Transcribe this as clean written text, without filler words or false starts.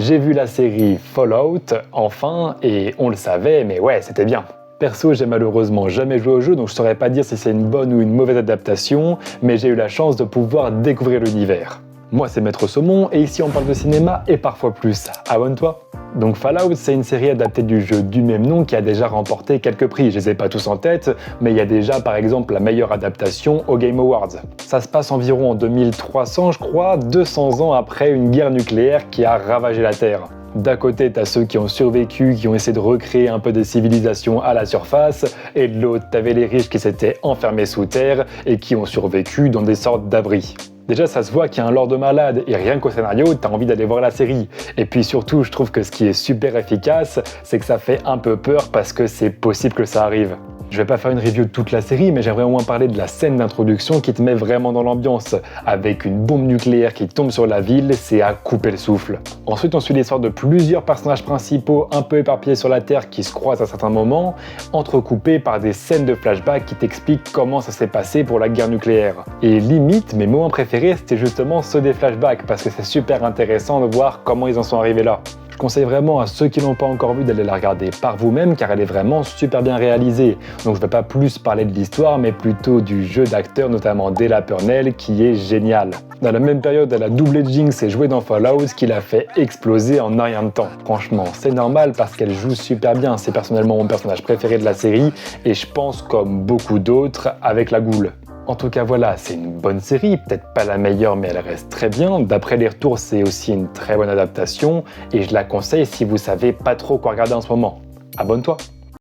J'ai vu la série Fallout, enfin, et on le savait, mais ouais, c'était bien. Perso, j'ai malheureusement jamais joué au jeu, donc je saurais pas dire si c'est une bonne ou une mauvaise adaptation, mais j'ai eu la chance de pouvoir découvrir l'univers. Moi, c'est Maître Saumon, et ici on parle de cinéma et parfois plus. Abonne-toi! Donc Fallout, c'est une série adaptée du jeu du même nom qui a déjà remporté quelques prix. Je les ai pas tous en tête, mais il y a déjà par exemple la meilleure adaptation aux Game Awards. Ça se passe environ en 2300, je crois, 200 ans après une guerre nucléaire qui a ravagé la Terre. D'un côté, t'as ceux qui ont survécu, qui ont essayé de recréer un peu des civilisations à la surface, et de l'autre, t'avais les riches qui s'étaient enfermés sous terre et qui ont survécu dans des sortes d'abris. Déjà, ça se voit qu'il y a un lore de malade, et rien qu'au scénario, t'as envie d'aller voir la série. Et puis surtout, je trouve que ce qui est super efficace, c'est que ça fait un peu peur parce que c'est possible que ça arrive. Je vais pas faire une review de toute la série, mais j'aimerais au moins parler de la scène d'introduction qui te met vraiment dans l'ambiance. Avec une bombe nucléaire qui tombe sur la ville, c'est à couper le souffle. Ensuite, on suit l'histoire de plusieurs personnages principaux un peu éparpillés sur la Terre qui se croisent à certains moments, entrecoupés par des scènes de flashback qui t'expliquent comment ça s'est passé pour la guerre nucléaire. Et limite, mes moments préférés, c'était justement ceux des flashbacks, parce que c'est super intéressant de voir comment ils en sont arrivés là. Je conseille vraiment à ceux qui l'ont pas encore vu d'aller la regarder par vous-même car elle est vraiment super bien réalisée. Donc je vais pas plus parler de l'histoire mais plutôt du jeu d'acteurs, notamment Della Purnell qui est génial. Dans la même période, elle a doublé Jinx et joué dans Fallout, ce qui l'a fait exploser en un rien de temps. Franchement, c'est normal parce qu'elle joue super bien. C'est personnellement mon personnage préféré de la série et je pense comme beaucoup d'autres avec la Ghoul. En tout cas voilà, c'est une bonne série, peut-être pas la meilleure mais elle reste très bien. D'après les retours, c'est aussi une très bonne adaptation et je la conseille si vous savez pas trop quoi regarder en ce moment. Abonne-toi!